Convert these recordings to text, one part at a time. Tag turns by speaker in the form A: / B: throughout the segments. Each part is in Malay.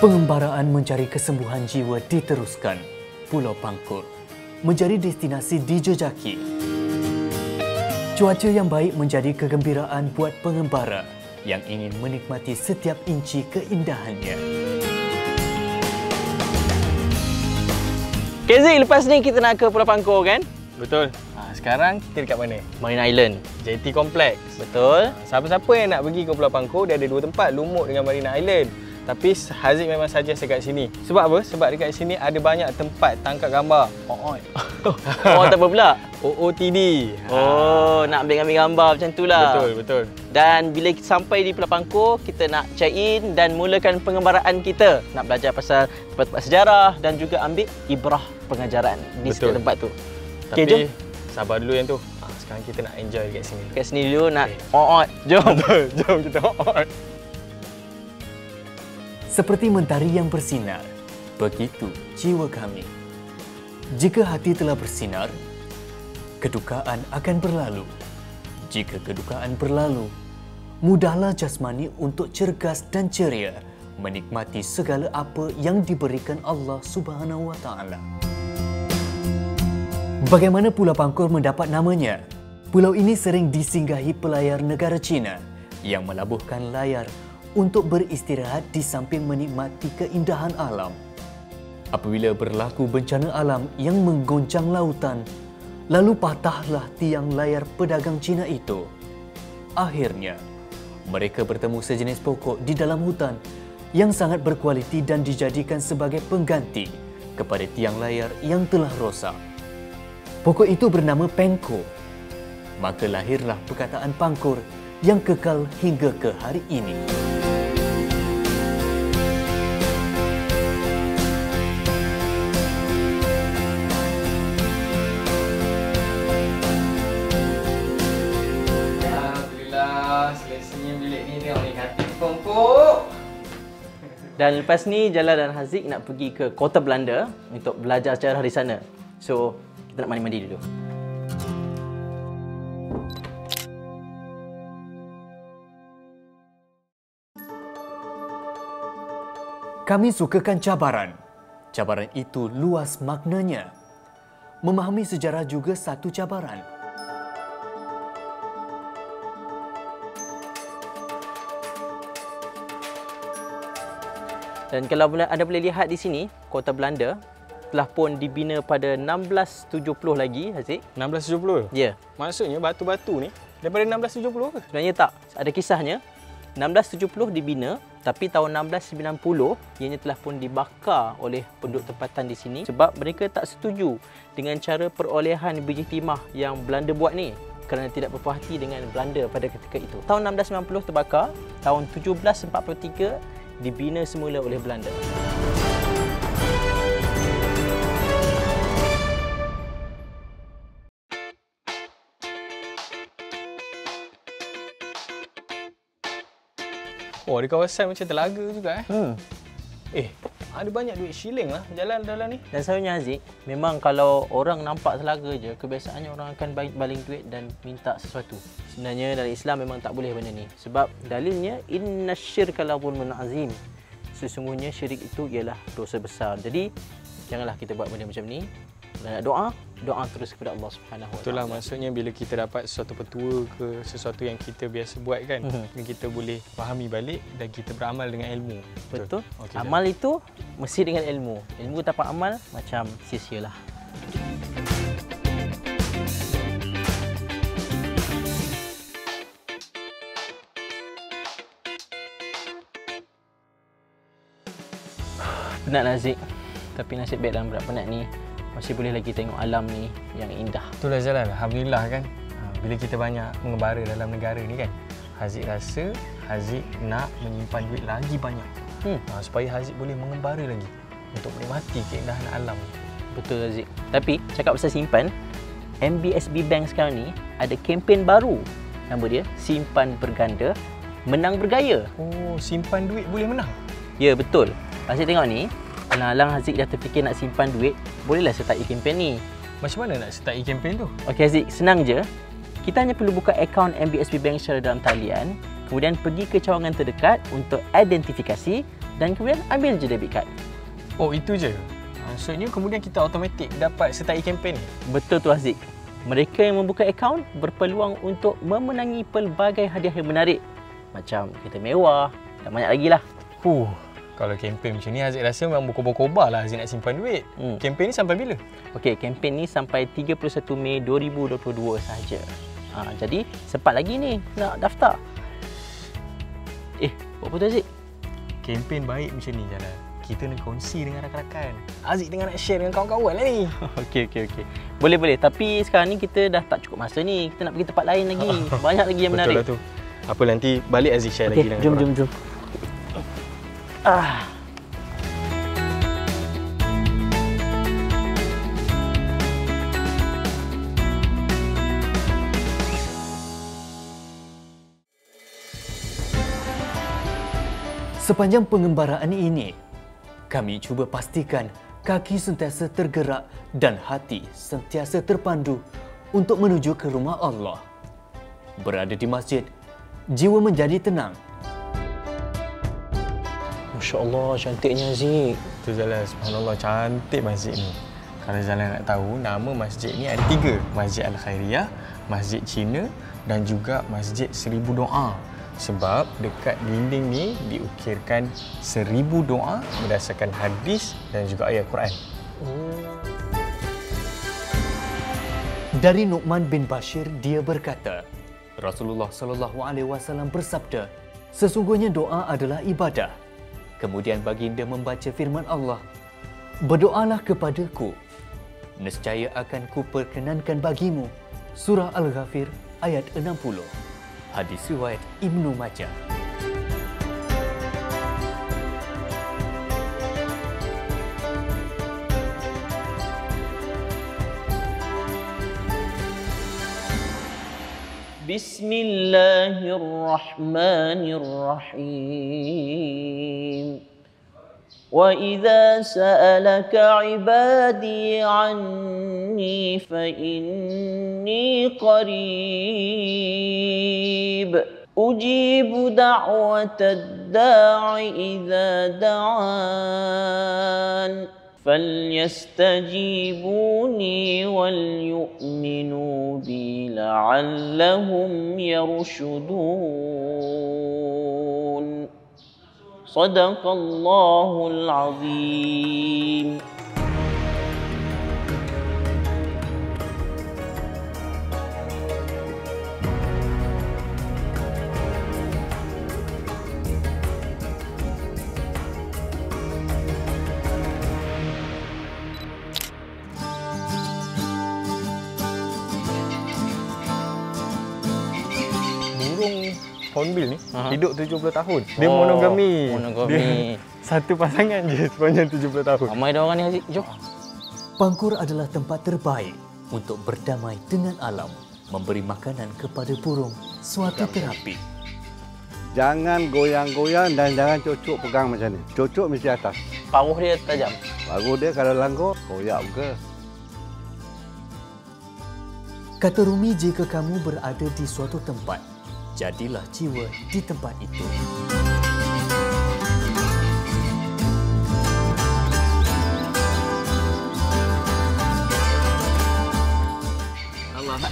A: Pengembaraan mencari kesembuhan jiwa diteruskan. Pulau Pangkur menjadi destinasi dijejaki. Cuaca yang baik menjadi kegembiraan buat pengembara yang ingin menikmati setiap inci keindahannya.
B: Zik, lepas ni kita nak ke Pulau Pangkur kan?
C: Betul. Sekarang kita dekat mana?
B: Marina Island.
C: JT Complex.
B: Betul.
C: Siapa-siapa yang nak pergi ke Pulau Pangkur, dia ada dua tempat, Lumut dengan Marina Island. Tapi Haziq memang suggest dekat sini. Sebab apa? Sebab dekat sini ada banyak tempat tangkap gambar.
B: Oh, tak apa pula?
C: OOTD.
B: Nak ambil gambar macam tu lah.
C: Betul, betul.
B: Dan bila kita sampai di Pulau Pangkur, kita nak check in dan mulakan pengembaraan kita. Nak belajar pasal tempat-tempat sejarah dan juga ambil ibrah pengajaran di setiap tempat tu.
C: Tapi
B: jom.
C: Sabar dulu yang tu. Sekarang kita nak enjoy dekat sini.
B: Dekat sini dulu nak Jom.
C: Betul, jom kita
A: Seperti mentari yang bersinar, begitu jiwa kami. Jika hati telah bersinar, kedukaan akan berlalu. Jika kedukaan berlalu, mudahlah jasmani untuk cergas dan ceria menikmati segala apa yang diberikan Allah Subhanahu wa Ta'ala. Bagaimana Pulau Pangkur mendapat namanya? Pulau ini sering disinggahi pelayar negara China yang melabuhkan layar untuk beristirahat di samping menikmati keindahan alam. Apabila berlaku bencana alam yang menggoncang lautan, lalu patahlah tiang layar pedagang Cina itu. Akhirnya, mereka bertemu sejenis pokok di dalam hutan yang sangat berkualiti dan dijadikan sebagai pengganti kepada tiang layar yang telah rosak. Pokok itu bernama Pengko. Maka lahirlah perkataan Pangkur yang kekal hingga ke hari ini.
B: Dan lepas ni Jalal dan Haziq nak pergi ke Kota Belanda untuk belajar sejarah di sana. So, kita nak mandi-mandi dulu.
A: Kami sukakan cabaran. Cabaran itu luas maknanya. Memahami sejarah juga satu cabaran.
B: Dan kalau anda boleh lihat di sini, Kota Belanda telah pun dibina pada 1670 lagi, Haziq.
C: 1670?
B: Ya.
C: Maksudnya batu-batu ni daripada 1670 ke?
B: Sebenarnya tak. Ada kisahnya. 1670 dibina, tapi tahun 1690 ianya telah pun dibakar oleh penduduk tempatan di sini sebab mereka tak setuju dengan cara perolehan biji timah yang Belanda buat ni kerana tidak berpuas hati dengan Belanda pada ketika itu. Tahun 1690 terbakar, tahun 1743 dibina semula oleh Belanda.
C: Oh, di kawasan macam telaga juga ada banyak duit shilling lah jalan dalam ni.
B: Dan selalunya Haziq, memang kalau orang nampak telaga je, kebiasaannya orang akan baling duit dan minta sesuatu. Sebenarnya dalam Islam memang tak boleh benda ni. Sebab dalilnya innasyirka la zulmun azim. Sesungguhnya syirik itu ialah dosa besar. Jadi janganlah kita buat benda macam ni. Dan nak doa terus kepada Allah Subhanahu wa Ta'ala.
C: Itulah maksudnya bila kita dapat sesuatu petua ke sesuatu yang kita biasa buat kan, kita boleh fahami balik dan kita beramal dengan ilmu.
B: Betul. Okay, amal itu mesti dengan ilmu. Ilmu tanpa amal macam sia-sialah. Penat Haziq. Tapi nasib baik dalam berat penat ni masih boleh lagi tengok alam ni yang indah.
C: Itulah Jalal, alhamdulillah kan. Bila kita banyak mengembara dalam negara ni kan, Haziq rasa Haziq nak menyimpan duit lagi banyak. Supaya Haziq boleh mengembara lagi untuk menikmati keindahan alam.
B: Betul Haziq. Tapi cakap pasal simpan, MBSB Bank sekarang ni ada kempen baru. Nama dia Simpan Berganda, Menang Bergaya.
C: Oh, simpan duit boleh menang?
B: Ya, betul. Haziq tengok ni, alang-alang Haziq dah terfikir nak simpan duit, bolehlah sertai kempen ni.
C: Macam mana nak sertai kempen tu?
B: Okey Haziq, senang je. Kita hanya perlu buka akaun MBSB Bank secara dalam talian, kemudian pergi ke cawangan terdekat untuk identifikasi dan kemudian ambil je debit card.
C: Oh, itu je? Maksudnya kemudian kita automatik dapat sertai kempen ni?
B: Betul tu Haziq. Mereka yang membuka akaun berpeluang untuk memenangi pelbagai hadiah yang menarik. Macam kereta mewah dan banyak lagi lah.
C: Kalau kempen macam ni, Haziq rasa memang berkobar-kobar lah Haziq nak simpan duit. Kempen ni sampai bila?
B: Okey, kempen ni sampai 31 Mei 2022 sahaja. Jadi, sempat lagi ni nak daftar. Buat apa tu Haziq?
C: Kempen baik macam ni Jalal. Kita nak kongsi dengan rakan-rakan. Haziq tengah nak share dengan kawan-kawan lah ni.
B: Okey. Boleh. Tapi sekarang ni kita dah tak cukup masa ni. Kita nak pergi tempat lain lagi. Banyak lagi yang menarik.
C: Betul lah tu. Apa nanti balik Haziq share lagi dengan korang.
B: Jom.
A: Sepanjang pengembaraan ini, kami cuba pastikan kaki sentiasa tergerak dan hati sentiasa terpandu untuk menuju ke rumah Allah. Berada di masjid, jiwa menjadi tenang.
B: Masya Allah, cantiknya Haziq.
C: Tu Jalal, subhanallah, cantik masjid ni. Kalau Jalal nak tahu, nama masjid ni ada 3. Masjid Al-Khairiyah, Masjid Cina dan juga Masjid 1000 Doa. Sebab dekat dinding ni diukirkan 1000 doa berdasarkan hadis dan juga ayat Quran.
A: Dari Nu'man bin Bashir, dia berkata, Rasulullah SAW bersabda, sesungguhnya doa adalah ibadah. Kemudian baginda membaca firman Allah, berdoalah kepadaku, nescaya akan kuperkenankan bagimu. Surah Al-Ghafir ayat 60. Hadis riwayat Ibnu Majah.
B: Bismillahirrahmanirrahim. وَإِذَا سَأَلَكَ عِبَادِي عَنِّي فَإِنِّي قَرِيبٌ أُجِيبُ دَعْوَةَ الدَّاعِ إِذَا دَعَانِ فَلْيَسْتَجِيبُوا لِي وَلْيُؤْمِنُوا بِي لَعَلَّهُمْ يَرْشُدُونَ Sadaqallahul Azim.
C: Burung hornbill ni hidup 70 tahun. Dia monogami. Dia satu pasangan je sepanjang 70 tahun.
B: Ramai dah orang ni Haziq. Jom.
A: Pangkur adalah tempat terbaik untuk berdamai dengan alam, memberi makanan kepada burung, suatu terapi.
D: Jangan goyang-goyang dan jangan cocok pegang macam ni. Cocok mesti atas.
B: Paruh dia tajam.
D: Paruh dia kalau langgar, koyak ke.
A: Kata Rumi, jika kamu berada di suatu tempat, jadilah jiwa di tempat itu.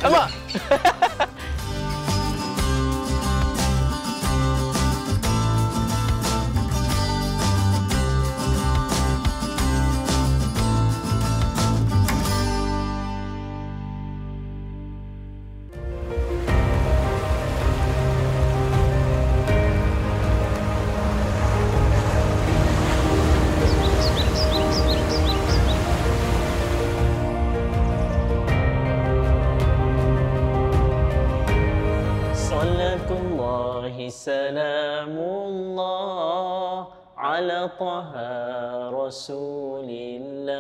B: Allah. Salamullah ala taha rasulillah.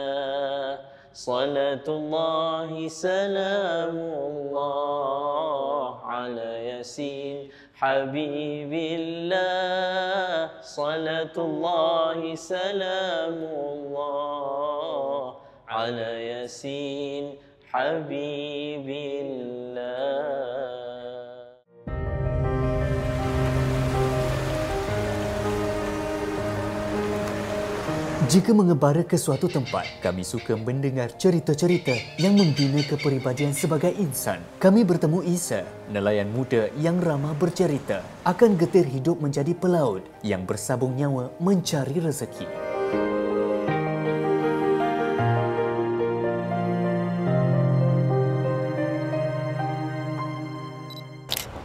B: Salatullahi salamullah ala yasin habibillah. Salatullahi salamullah ala yasin habibillah.
A: Jika mengembara ke suatu tempat, kami suka mendengar cerita-cerita yang membina kepribadian sebagai insan. Kami bertemu Isa, nelayan muda yang ramah bercerita akan getir hidup menjadi pelaut yang bersabung nyawa mencari rezeki.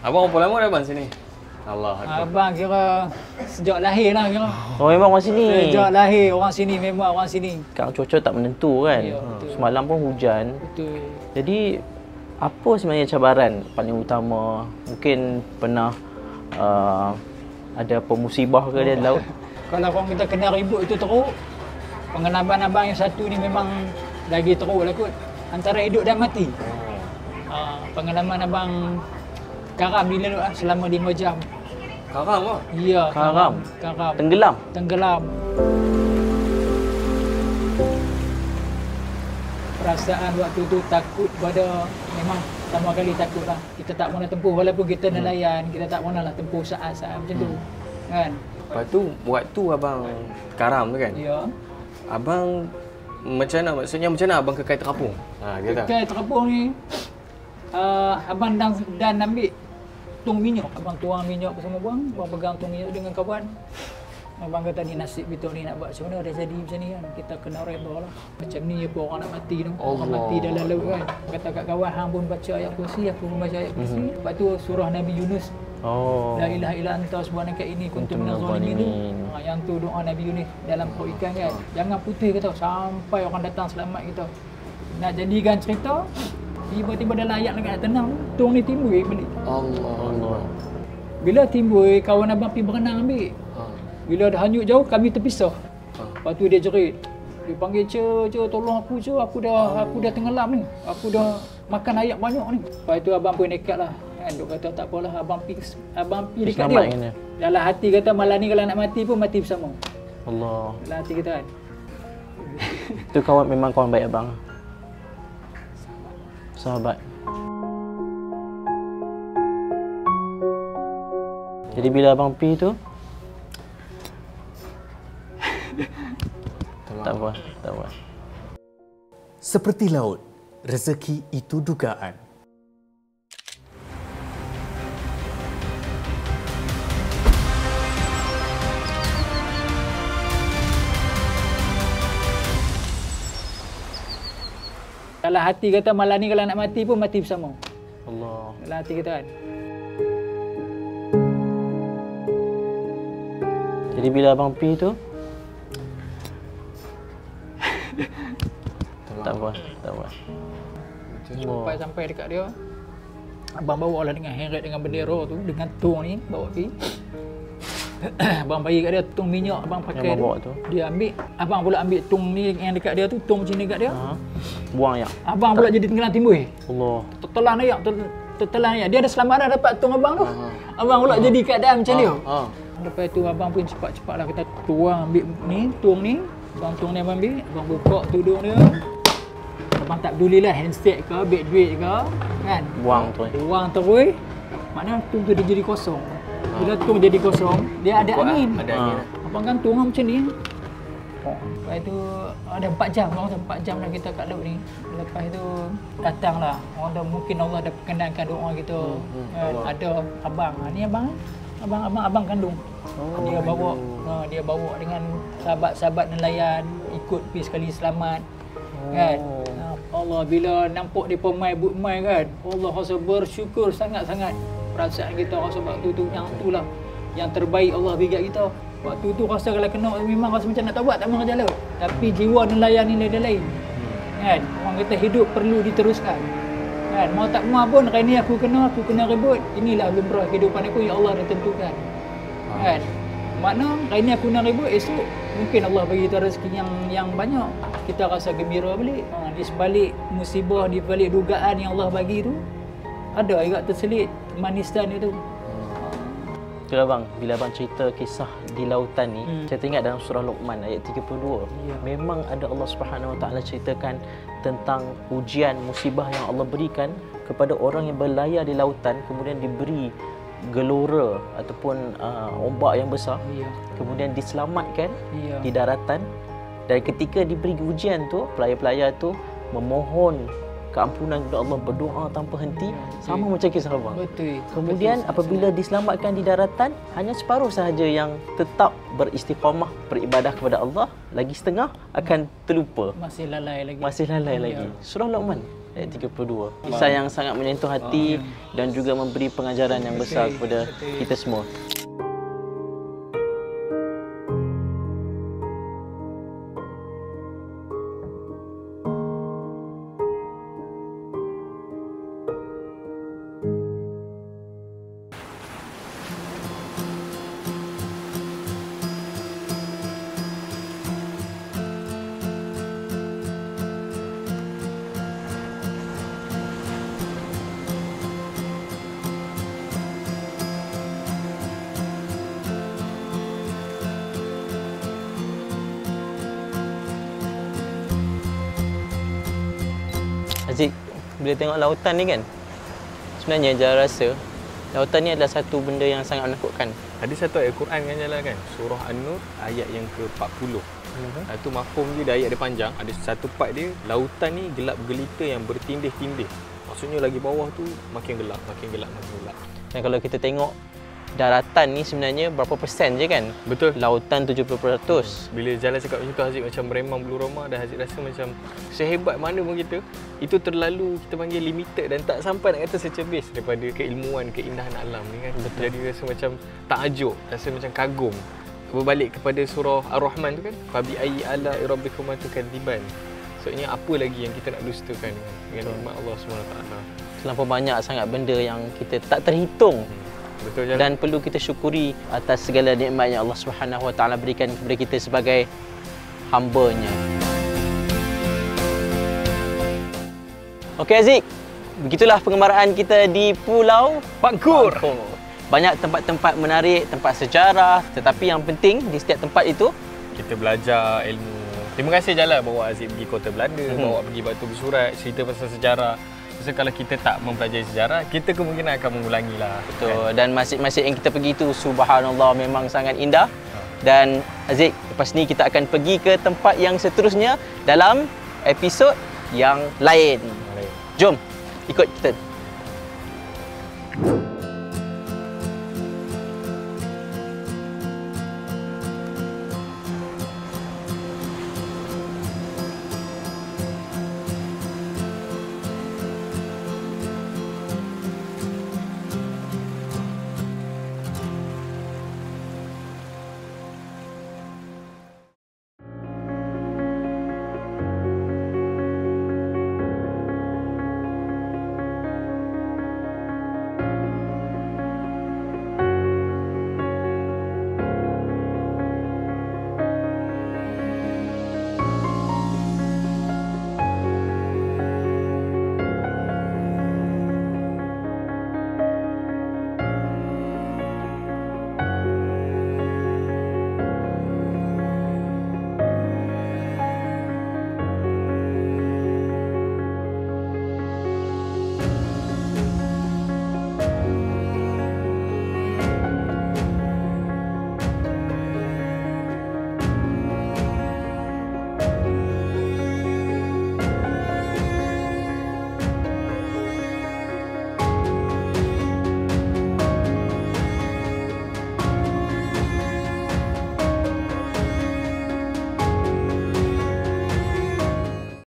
C: Abang berapa lama dah bang sini? Allah Akbar.
E: Abang kira sejak lahir lah kira.
B: Oh, memang orang sini.
E: Sejak lahir orang sini, memang orang sini.
B: Sekarang cuaca tak menentu kan.
E: Ya, betul.
B: Semalam pun hujan.
E: Betul.
B: Jadi apa sebenarnya cabaran paling utama? Mungkin pernah ada apa musibah ke di laut?
E: Kalau orang kita kena ribut itu teruk, pengalaman abang yang satu ni memang lagi teruk lah kot. Antara hidup dan mati. Pengalaman abang karam di laut selama 5 jam.
C: Karam lah.
E: Ya,
B: Karam?
E: Karam.
B: Tenggelam?
E: Tenggelam. Perasaan waktu tu takut pada, memang pertama kali takut lah. Kita tak pernah tempuh, walaupun kita nelayan, kita tak pernah lah tempuh saat-saat macam tu. Kan?
C: Lepas tu, waktu abang karam tu kan,
E: Ya.
C: abang macam mana? Maksudnya macam mana abang kekal terapung? Dia tak?
E: Kekal terapung ni, abang dan ambil tung minyak. Abang tuang minyak bersama abang pegang tung minyak dengan kawan. Abang kata ni nasib kita ni nak buat macam mana, dah jadi macam ni kan. Kita kena redha lah. Macam ni apa orang nak mati tu. Orang mati dalam laut kan. Kata kat kawan, hang pun baca ayat kursi, aku pun baca ayat kursi. Lepas tu surah Nabi Yunus.
B: Oh.
E: La ilaha illa anta subhanaka inni kuntu minaz zalimin tu. Yang tu doa Nabi Yunus dalam perut ikan kan. Jangan putih kata sampai orang datang selamat kita. Nak jadikan cerita, tiba-tiba dalam ayat lagi nak tenang, tung ni timbul balik.
C: Allah.
E: Bila timbul, kawan abang pergi berenang ambil. Bila dah hanyut jauh, kami terpisah. Lepas tu dia jerit. Dia panggil, "Ce, tolong aku, Ce. Aku dah tenggelam ni. Aku dah makan ayam banyak ni." Lepas tu abang pun nekat lah. Kan, duk kata tak apalah, abang pergi dekat dia.
B: Selamatkan dia.
E: Dalam hati kata malam ni kalau nak mati pun mati bersama.
B: Allah.
E: Dalam hati kita kan.
B: Tu kawan memang kawan baik abang. Sahabat. Jadi bila abang pergi tu, tak apa.
A: Seperti laut, rezeki itu dugaan.
E: Dalam hati kata malam ni kalau nak mati pun mati bersama.
B: Allah.
E: Dalam hati kita kan.
B: Jadi bila abang pergi tu, tak apa.
E: Sampai dekat dia, abang bawa lah dengan heret dengan bendera tu, dengan tung ni bawa pergi. Abang bagi kat dia tung minyak abang pakai
B: Yang bawa tu.
E: Dia ambil, abang pula ambil tung ni yang dekat dia tu, tung macam ni dekat dia.
B: Buang ayak.
E: Abang pula jadi tenggelam timbul.
B: Allah.
E: Tertelan ayak, tertelan ayak. Dia ada selamat dah dapat tung abang tu. Abang pula jadi keadaan macam dia. Lepas tu abang pun cepat-cepatlah kita tuang ambil ni, tung ni. Abang tung ni abang ambil, abang buka tudung dia. Abang tak peduli lah handset ke, beg duit ke, kan?
B: Buang tu.
E: Buang terus. Maknanya tung tu dia jadi kosong. Bila tung jadi kosong, dia ada angin.
C: Ada angin.
E: Abang kan tung macam ni. Lepas tu ada 4 jam, orang kata 4 jam dah kita kat laut ni. Lepas tu datanglah. Orang dah mungkin Allah dah perkenankan doa kita. Ada abang. Ni abang kandung. Dia bawa dengan sahabat-sahabat nelayan ikut pergi sekali selamat. Kan? Allah bila nampak dia pemai but-mai kan. Allah rasa bersyukur sangat-sangat. Perasaan kita rasa waktu tu yang itulah yang terbaik Allah bagi kat kita. Waktu tu rasa kalau kena memang rasa macam nak taubat tak mau kerja laut. Tapi jiwa nelayan ni lain. Kan? Orang kata hidup perlu diteruskan. Kan? Mau tak mau pun hari ni aku kena ribut. Inilah lumrah kehidupan aku yang Allah dah tentukan. Kan? Makna hari ni aku nak ribut, esok mungkin Allah bagi kita rezeki yang banyak. Kita rasa gembira balik. Di sebalik musibah, di balik dugaan yang Allah bagi tu, ada juga terselit kemanistan itu.
B: Itulah bang, bila abang cerita kisah di lautan ni, saya teringat dalam surah Luqman ayat 32. Memang ada Allah Subhanahu Wa Taala ceritakan tentang ujian musibah yang Allah berikan kepada orang yang berlayar di lautan, kemudian diberi gelora ataupun ombak yang besar, kemudian diselamatkan di daratan, Dan ketika diberi ujian tu, pelayar-pelayar tu memohon keampunan kepada Allah, berdoa tanpa henti, sama macam kisah abang.
E: Betul.
B: Kemudian apabila diselamatkan di daratan, hanya separuh sahaja yang tetap beristiqamah beribadah kepada Allah, lagi setengah akan terlupa.
E: Masih lalai lagi.
B: Lagi. Surah Luqman ayat 32. Kisah yang sangat menyentuh hati dan juga memberi pengajaran yang besar kepada kita semua. Aziz, bila tengok lautan ni kan, sebenarnya Jara rasa lautan ni adalah satu benda yang sangat menakutkan.
C: Ada satu ayat Quran kan Jala kan, surah An-Nur ayat yang ke-40. Itu mafhum dia, ayat dia panjang, ada satu part dia, lautan ni gelap gelita yang bertindih-tindih. Maksudnya lagi bawah tu makin gelap.
B: Dan kalau kita tengok daratan ni sebenarnya berapa persen je kan?
C: Betul.
B: Lautan 70%.
C: Bila Jala cakap macam tu, Haziq macam meremang bulu roma, dan Haziq rasa macam sehebat mana pun kita, itu terlalu kita panggil limited dan tak sampai nak kata secebis daripada keilmuan, keindahan alam ni kan. Betul. Jadi rasa macam takjub, rasa macam kagum. Berbalik kepada surah Ar-Rahman tu kan, fabi ayyi ala rabbikuma tukadziban. Maksudnya apa lagi yang kita nak dustakan dengan nikmat Allah SWT.
B: Terlampau banyak sangat benda yang kita tak terhitung.
C: Betul, Jala.
B: Dan perlu kita syukuri atas segala nikmat yang Allah Subhanahu Wa Taala berikan kepada kita sebagai hamba-Nya. Okey Aziz, begitulah pengembaraan kita di Pulau
C: Pangkur.
B: Banyak tempat-tempat menarik, tempat sejarah, tetapi yang penting di setiap tempat itu
C: Kita belajar ilmu. Terima kasih Jala bawa Aziz pergi Kota Belanda, bawa pergi Batu Bersurat, cerita pasal sejarah. So, kalau kita tak mempelajari sejarah, kita kemungkinan akan mengulangilah.
B: betul. Dan masjid-masjid yang kita pergi itu subhanallah memang sangat indah. Dan Aziz, lepas ni kita akan pergi ke tempat yang seterusnya dalam episod yang lain. Jom ikut kita.